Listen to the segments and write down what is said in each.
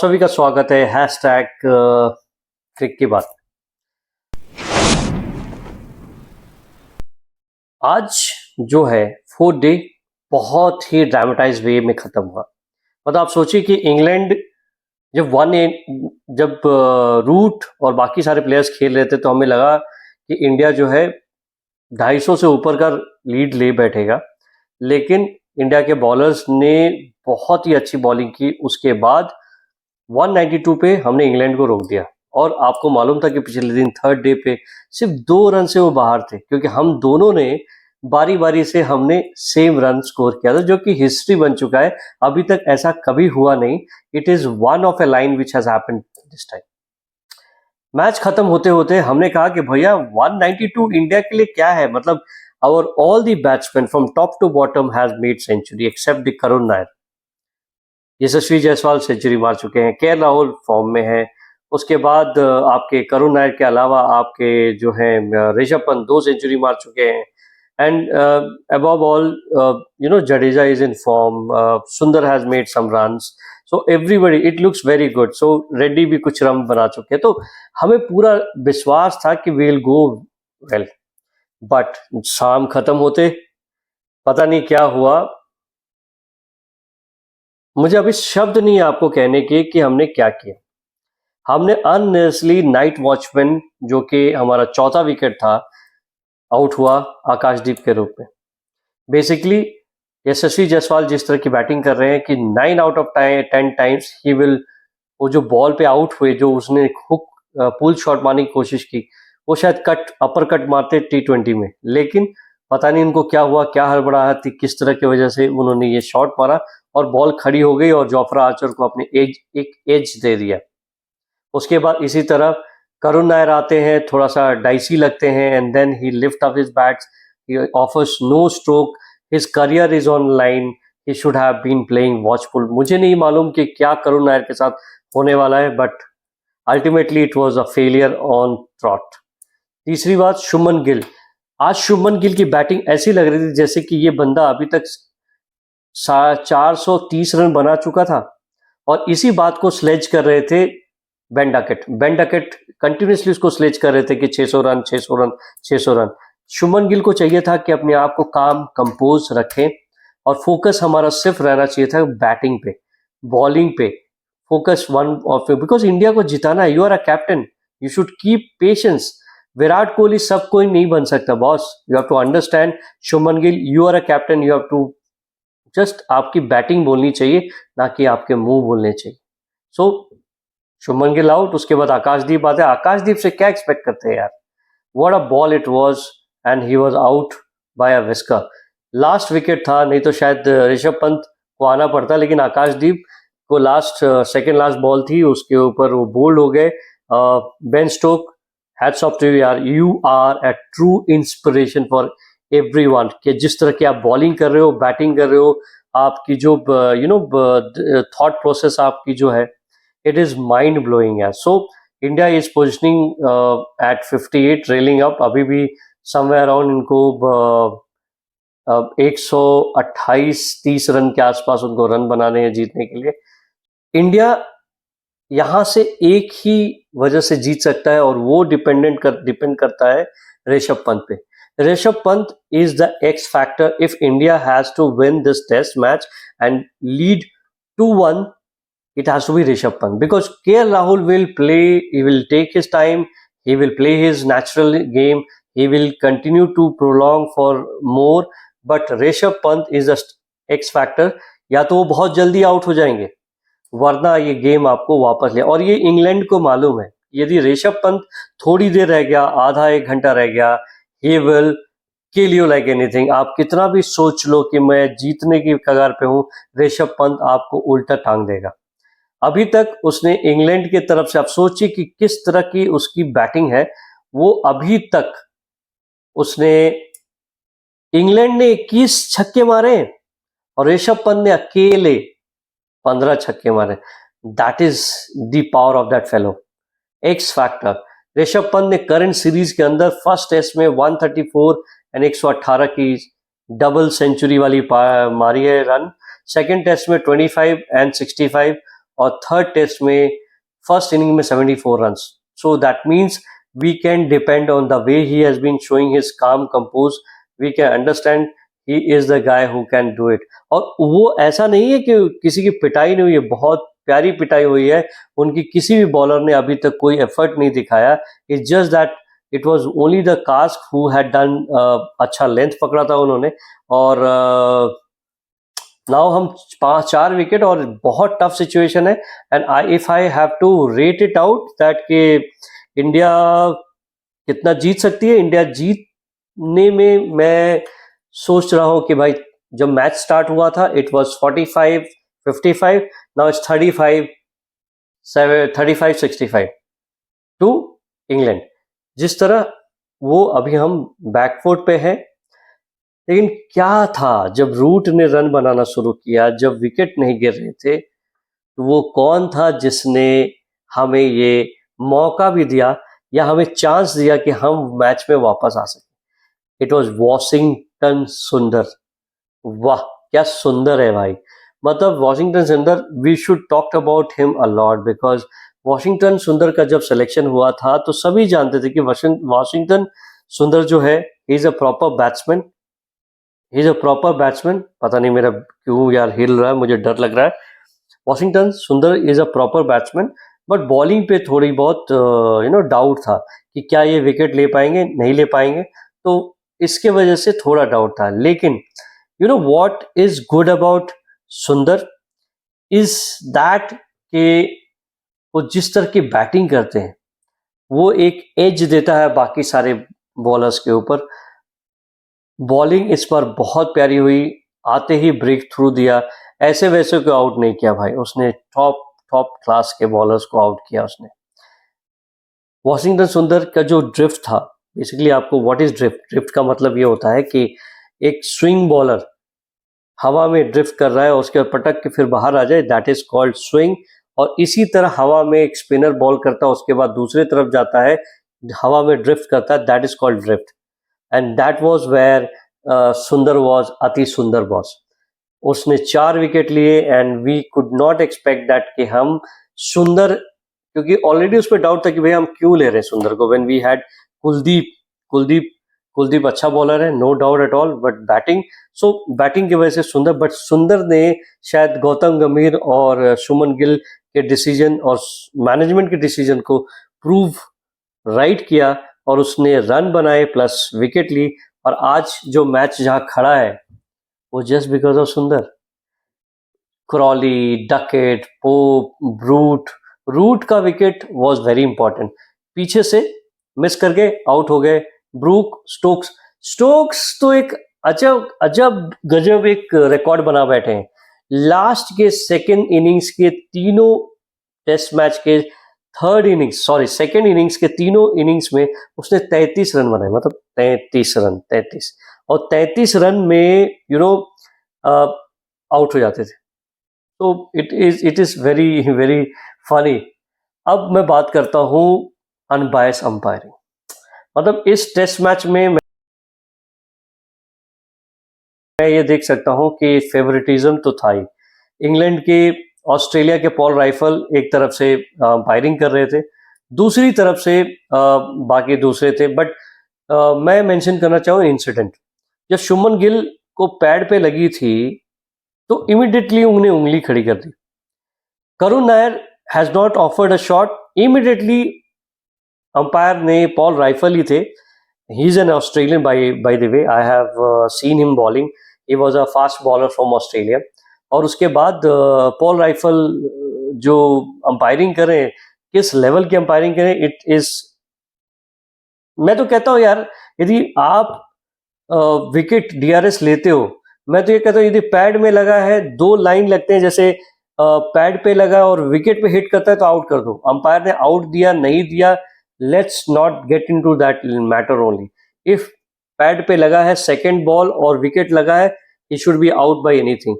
सभी का स्वागत है हैशटैग क्रिक की बात। आज जो है 4th डे बहुत ही ड्रामेटाइज वे में खत्म हुआ। मतलब आप सोचिए कि इंग्लैंड जब रूट और बाकी सारे प्लेयर्स खेल रहे थे तो हमें लगा कि इंडिया जो है 250 से ऊपर का लीड ले बैठेगा, लेकिन इंडिया के बॉलर्स ने बहुत ही अच्छी बॉलिंग की। उसके बाद 192 पे हमने इंग्लैंड को रोक दिया और आपको मालूम था कि पिछले दिन 3rd डे पे सिर्फ 2 रन से वो बाहर थे, क्योंकि हम दोनों ने बारी बारी से हमने सेम रन स्कोर किया था, जो कि हिस्ट्री बन चुका है। अभी तक ऐसा कभी हुआ नहीं। It is one of A line which has happened this time. Match खत्म होते होते हमने कहा कि भैया 192 इंडिया के लिए क्या है। मतलब our all the batsman from top to bottom has made century except the Karun Nair. Yashasvi Jaiswal century मार चुके हैं, के राहुल फॉर्म में है। उसके बाद आपके करुण नायर के अलावा आपके जो है ऋषभ पंत 2 सेंचुरी मार चुके हैं। And above all, Jadeja is in form. Sundar has made some runs. So everybody, it looks very good. So Reddy भी कुछ रन बना चुके हैं, तो हमें पूरा विश्वास था कि we'll go well. बट शाम खत्म होते पता नहीं क्या हुआ। मुझे अभी शब्द नहीं है आपको कहने के कि हमने क्या किया। हमने अननेसेसरली नाइट वॉचमैन, जो कि हमारा चौथा विकेट था, आउट हुआ आकाशदीप के रूप में। बेसिकली यशस्वी जायसवाल जिस तरह की बैटिंग कर रहे हैं कि 9 out of 10 times he will, वो जो बॉल पे आउट हुए, जो उसने हुक पुल शॉट मारने की कोशिश की, वो शायद अपर कट मारते T20 में, लेकिन पता नहीं उनको क्या हुआ, क्या हड़बड़ाहट थी, किस तरह की वजह से उन्होंने ये शॉट मारा और बॉल खड़ी हो गई और जोफ्रा आर्चर को अपने एक एज दे दिया। उसके बाद इसी तरह करुण नायर आते हैं, थोड़ा सा डाइसी लगते हैं, and then he lift up his bats, he offers no stroke, his career is on line, he should have been playing watchful। मुझे नहीं मालूम कि क्या करुण नायर के साथ होने वाला है, but ultimately it was a failure on trout. तीसरी बात, शुभमन गिल। आज शुभमन गिल की बैटिंग ऐसी लग रही थी जैसे कि ये बंदा अभी तक 430 रन बना चुका था, और इसी बात को स्लेज कर रहे थे बेन डकेट कंटिन्यूसली उसको स्लेज कर रहे थे कि 600 run 600 run 600 run. Shubman Gill को चाहिए था कि अपने आप को काम कंपोज रखें और फोकस हमारा सिर्फ रहना चाहिए था बैटिंग पे, बॉलिंग पे। Focus one off, because India को जिताना है। You are a captain, you should keep patience. Virat Kohli सब कोई नहीं बन सकता boss, you have to understand. Shubman Gill, you are a captain, you have to just आपकी बैटिंग बोलनी चाहिए, ना कि आपके मुंह बोलने चाहिए। So Shubman Gill out. उसके बाद आकाशदीप आते हैं। आकाशदीप से क्या एक्सपेक्ट करते हैं यार, what a ball it was, and he was out by a whisker. Last wicket था, नहीं तो शायद ऋषभ पंत को आना पड़ता, लेकिन आकाशदीप को लास्ट सेकंड लास्ट बॉल थी, उसके ऊपर वो बोल्ड हो गए। Ben Stoke, hats off to you यार, you are a true inspiration for everyone. कि जिस तरह की आप बॉलिंग कर रहे हो, बैटिंग कर रहे हो, आपकी जो थॉट प्रोसेस आपकी जो है, it is mind blowing है। So India is positioning at 58, railing up। अभी भी somewhere around इनको 128-30 रन के आसपास उनको रन बनाने हैं जीतने के लिए। इंडिया यहाँ से एक ही वजह से जीत सकता है, और वो डिपेंड करता है ऋषभ पंत पे। Rishabh Pant is the X factor if India has to win this test match and lead 2-1। It has to be Rishabh Pant, because KL Rahul will play, he will take his time, he will play his natural game, he will continue to prolong for more, but Rishabh Pant is a X factor। या तो वो बहुत जल्दी out हो जाएंगे, वरना ये game आपको वापस ले। और ये इंग्लैंड को मालूम है, यदि ऋषभ पंत थोड़ी देर रह गया, आधा एक घंटा रह गया, he will kill you like anything। आप कितना भी सोच लो कि मैं जीतने की कगार पे हूँ, ऋषभ पंत आपको उल्टा टांग देगा। अभी तक उसने इंग्लैंड की तरफ से, आप सोचिए कि किस तरह की उसकी बैटिंग है। वो अभी तक उसने, इंग्लैंड ने 21 छक्के मारे और ऋषभ पंत ने अकेले 15 छक्के मारे। That is the power of that fellow, x factor. Rishabh Pant ने करंट सीरीज के अंदर फर्स्ट टेस्ट में 134 एंड 118 की डबल सेंचुरी वाली मारी है रन। सेकेंड टेस्ट में 25 एंड 65, और थर्ड टेस्ट में फर्स्ट इनिंग में 74 run. So that means we can depend on the way he has been showing his calm compose. We can understand he is the guy who can do it. और वो ऐसा नहीं है कि किसी की पिटाई नहीं हुई है, बहुत प्यारी पिटाई हुई है. उनकी किसी भी बॉलर ने अभी तक कोई एफर्ट नहीं दिखाया. It's just that it was only the cask who had done. अच्छा लेंथ पकड़ा था उन्होंने. और नाउ हम 4 विकेट और बहुत टफ सिचुएशन है. And if I have to rate it out that के इंडिया कितना जीत सकती है, इंडिया जीतने में मैं सोच रहा हूं कि भाई जब मैच स्टार्ट हुआ था it was 45-55, now it's 35-65 to England. जिस तरह वो अभी हम बैकफुट पे हैं, लेकिन क्या था जब रूट ने रन बनाना शुरू किया, जब विकेट नहीं गिर रहे थे, तो वो कौन था जिसने हमें ये मौका भी दिया या हमें चांस दिया कि हम मैच में वापस आ सके. इट वाज वॉशिंगटन सुंदर. वाह क्या सुंदर है भाई. मतलब Washington Sundar, we should talk about him a lot, because Washington Sundar का जब सिलेक्शन हुआ था तो सभी जानते थे कि वॉशिंगटन सुंदर जो है ही is a proper batsman. He is a proper batsman. पता नहीं मेरा क्यों यार हिल रहा है, मुझे डर लग रहा है. वॉशिंगटन सुंदर is a proper batsman, but bowling पे थोड़ी बहुत डाउट था कि क्या ये विकेट ले पाएंगे नहीं ले पाएंगे. तो इसके वजह से थोड़ा डाउट था. लेकिन व्हाट इज गुड अबाउट सुंदर इज दैट के वो जिस तरह की बैटिंग करते हैं वो एक एज देता है बाकी सारे बॉलर्स के ऊपर. बॉलिंग इस बार बहुत प्यारी हुई. आते ही ब्रेक थ्रू दिया. ऐसे वैसे को आउट नहीं किया भाई, उसने टॉप क्लास के बॉलर्स को आउट किया उसने. वॉशिंगटन सुंदर का जो ड्रिफ्ट था, बेसिकली आपको व्हाट इज ड्रिफ्ट, ड्रिफ्ट का मतलब ये होता है कि एक स्विंग बॉलर हवा में ड्रिफ्ट कर रहा है और उसके बाद पटक के फिर बाहर आ जाए, दैट इज कॉल्ड स्विंग. और इसी तरह हवा में एक स्पिनर बॉल करता है, उसके बाद दूसरे तरफ जाता है, हवा में ड्रिफ्ट करता है, that is called drift. And that was where Sundar was अति सुंदर बॉस. उसने 4 विकेट लिए and we could not expect that कि हम सुंदर, क्योंकि ऑलरेडी उसमें डाउट था कि भाई हम क्यों ले रहे हैं सुंदर को, व्हेन वी हैड कुलदीप अच्छा बॉलर है, no doubt at all, but batting की वजह से सुंदर. बट सुंदर ने शायद गौतम गंभीर और शुभमन गिल के डिसीजन और मैनेजमेंट के डिसीजन को प्रूव राइट किया और उसने रन बनाए प्लस विकेट ली. और आज जो मैच जहां खड़ा है वो जस्ट बिकॉज ऑफ सुंदर. क्रॉली, डकेट, पोप, रूट का विकेट वॉज वेरी इंपॉर्टेंट. पीछे से मिस करके आउट हो गए. ब्रूक, स्टोक्स तो एक अजब गजब एक रिकॉर्ड बना बैठे हैं. लास्ट के सेकेंड इनिंग्स के तीनों टेस्ट मैच के सेकेंड इनिंग्स के तीनों इनिंग्स में उसने 33 रन बनाए. मतलब 33 और 33 रन में आउट हो जाते थे. तो it is very very funny. अब मैं बात करता हूं अनबायस अंपायरिंग. मतलब इस टेस्ट मैच में मैं ये देख सकता हूं कि फेवरेटिज्म तो था ही. इंग्लैंड के, ऑस्ट्रेलिया के पॉल राइफल एक तरफ से अंपायरिंग कर रहे थे, दूसरी तरफ से बाकी दूसरे थे. बट मैं मेंशन करना चाहूँ इंसिडेंट. जब शुभमन गिल को पैड पे लगी थी तो इमीडिएटली उन्हें उंगली खड़ी कर दी. Karun Nair has not offered a shot. Immediately umpire ने, पॉल राइफल ही थे, he is an Australian by the way, I have seen him bowling, he was a fast bowler from Australia. और उसके बाद पॉल राइफल जो अंपायरिंग करें, किस level की अंपायरिंग करें, इट इज, मैं तो कहता हूं यार यदि आप विकेट डीआरएस लेते हो, मैं तो ये कहता हूँ यदि पैड में लगा है, 2 लाइन लगते हैं, जैसे पैड पे लगा और विकेट पे हिट करता है तो आउट कर दो. अंपायर ने आउट दिया नहीं दिया, let's not get into that matter. Only if pad पे लगा है, सेकेंड बॉल और विकेट लगा है, he should be out by anything.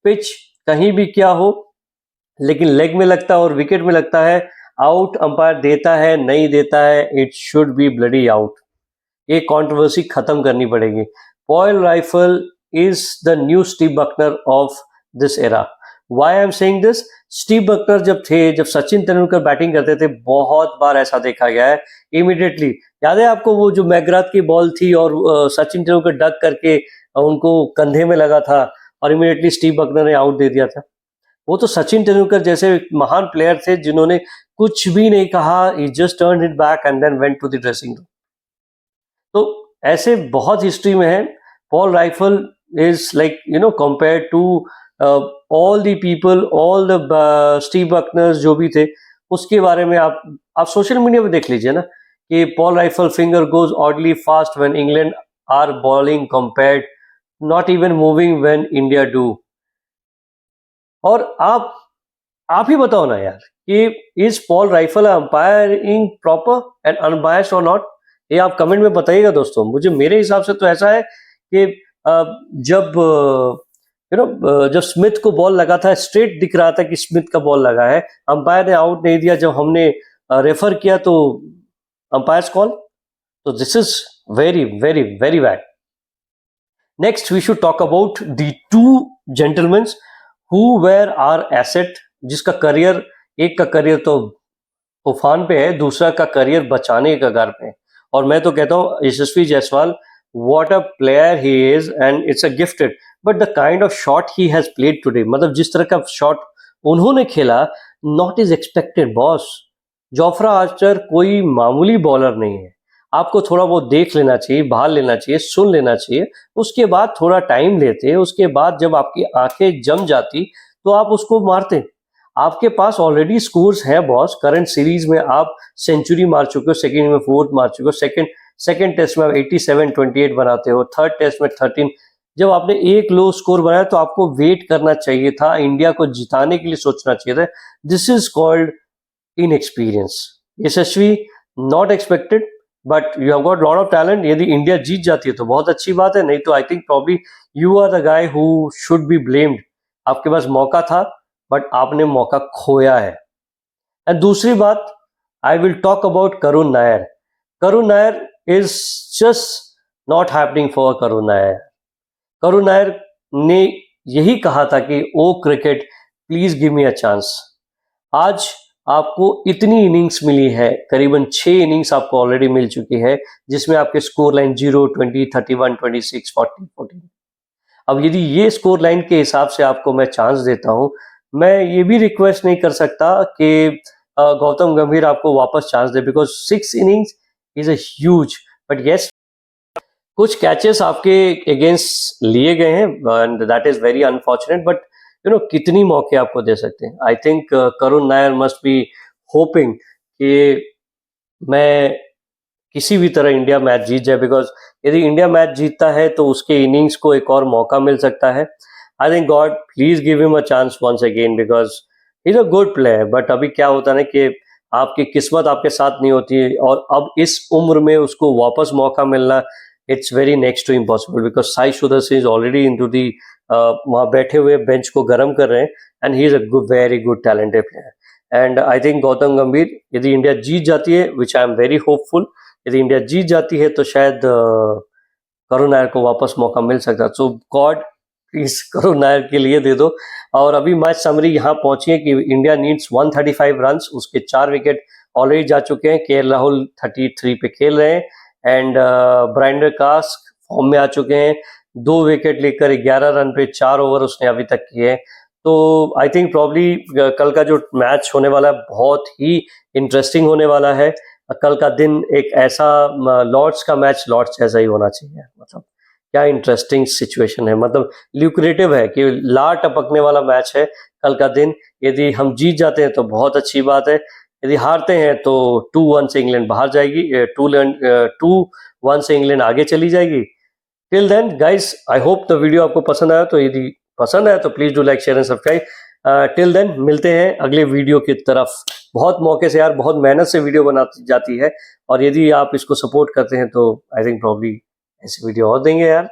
Pitch कहीं भी क्या हो, लेकिन लेग में लगता है और विकेट में लगता है, आउट अंपायर देता है नहीं देता है, it should be bloody out. ये कंट्रोवर्सी खत्म करनी पड़ेगी. Paul Reiffel is the new Steve Bucknor of this era. Why I am saying this, Steve Bucknor जब थे, जब सचिन तेंदुलकर बैटिंग करते थे, बहुत बार ऐसा देखा गया है इमीडिएटली, याद है आपको वो जो मैकग्राथ की बॉल थी और सचिन तेंदुलकर डक करके उनको कंधे में लगा था और इमीडिएटली स्टीव बकनर ने आउट दे दिया था। वो तो सचिन तेंदुलकर जैसे महान प्लेयर थे जिन्होंने कुछ भी नहीं कहा, he just turned it back and then went to the dressing room. तो ऐसे बहुत हिस्ट्री में है। Paul Reiffel is like compared to all the people, all the Steve Bucknors जो भी थे, उसके बारे में आप सोशल मीडिया पे देख लीजिए ना कि Paul Reiffel finger goes oddly fast when England are bowling compared, not even moving when India do. और आप ही बताओ ना यार कि is Paul Reiffel umpiring proper and unbiased और नॉट? ये आप कमेंट में बताइएगा दोस्तों। मुझे मेरे हिसाब से तो ऐसा है कि जब जब स्मिथ को बॉल लगा था, स्ट्रेट दिख रहा था कि स्मिथ का बॉल लगा है, अंपायर ने आउट नहीं दिया, जब हमने रेफर किया तो अंपायर्स कॉल, तो this is very very very bad. Next we should talk about the two gentleman who were our asset, जिसका करियर, एक का करियर तो तूफान पे है, दूसरा का करियर बचाने के कगार पे है। और मैं तो कहता हूँ Yashasvi Jaiswal, what a player he is and it's a gifted, but the kind of shot he has played today, मतलब जिस तरह का शॉट उन्होंने खेला, not is expected boss. Jofra Archer कोई मामूली बॉलर नहीं है, आपको थोड़ा बहुत देख लेना चाहिए, भाल लेना चाहिए, सुन लेना चाहिए, उसके बाद थोड़ा टाइम लेते, उसके बाद जब आपकी आंखें जम जाती तो आप उसको मारते। आपके पास ऑलरेडी स्कोर्स हैं बॉस, करंट सीरीज में आप सेंचुरी मार चुके हो, सेकंड में 4 मार चुके हो, सेकंड टेस्ट में आप 87 28 बनाते हो, थर्ड टेस्ट में 13। जब आपने एक लो स्कोर बनाया तो आपको वेट करना चाहिए था, इंडिया को जिताने के लिए सोचना चाहिए था। This is called inexperience. Yashasvi, not expected, but you have got lot of talent. यदि इंडिया जीत जाती है तो बहुत अच्छी बात है, नहीं तो I think probably you are the guy who should be blamed. आपके पास मौका था बट आपने मौका खोया है। एंड दूसरी बात, I will talk about Karun Nair. Karun Nair is just not happening for Karun Nair. Karun Nair ने यही कहा था कि oh cricket please give me a chance. आज आपको इतनी इनिंग्स मिली है, करीबन 6 इनिंग्स आपको ऑलरेडी मिल चुकी है, जिसमें आपके स्कोर लाइन 0, 20, 31, 26, 40, 14। अब यदि ये स्कोर लाइन के हिसाब से आपको मैं चांस देता हूं, मैं ये भी रिक्वेस्ट नहीं कर सकता कि गौतम गंभीर आपको वापस chance they, because 6 innings is a huge. But yes, कुछ कैचेस आपके अगेंस्ट लिए गए हैं and that is very unfortunate, but कितनी मौके आपको दे सकते हैं। I think Karun Nair must be hopping कि मैं किसी भी तरह इंडिया मैच जीत जाए, बिकॉज यदि इंडिया मैच जीतता है तो उसके इनिंग्स को एक और मौका मिल सकता है। I think God please give him a chance once again, because he is a good player. But अभी क्या होता है ना कि आपकी किस्मत आपके साथ नहीं होती है, और अब इस उम्र में उसको वापस मौका मिलना, it's very next to impossible, because Sai Sudharsan is already in to the वहाँ बैठे हुए बेंच को गर्म कर रहे हैं, and he is a very good talented player. And I think Gautam Gambhir, यदि इंडिया जीत जाती है, which I am very hopeful, यदि इंडिया जीत जाती है तो शायद करुण नायर को वापस मौका मिल सकता है। सो गॉड प्लीज करुण नायर के लिए दे दो। और अभी मैच समरी यहाँ पहुंची है कि इंडिया नीड्स 135 रन्स, उसके 4 विकेट ऑलरेडी जा चुके हैं, केएल राहुल 33 पे खेल रहे हैं, एंड ब्राइंडर कास्क फॉर्म में आ चुके हैं, 2 विकेट लेकर 11 रन पे 4 ओवर उसने अभी तक किए हैं। तो आई थिंक प्रॉब्ली कल का जो मैच होने वाला है बहुत ही इंटरेस्टिंग होने वाला है। कल का दिन एक ऐसा लॉर्ड्स का मैच लॉर्ड्स जैसा ही होना चाहिए, मतलब क्या इंटरेस्टिंग सिचुएशन है, मतलब ल्यूक्रेटिव है कि ला टपकने वाला मैच है कल का दिन। यदि हम जीत जाते हैं तो बहुत अच्छी बात है, यदि हारते हैं तो 2-1 से इंग्लैंड बाहर जाएगी, 2-1 से इंग्लैंड आगे चली जाएगी। Till then guys, I hope the video आपको पसंद आया, तो यदि पसंद आया तो please do like share and subscribe. Till then मिलते हैं अगले वीडियो की तरफ। बहुत मौके से यार, बहुत मेहनत से वीडियो बनाती जाती है, और यदि आप इसको सपोर्ट करते हैं तो आई थिंक प्रॉब्ली ऐसी वीडियो और देंगे यार।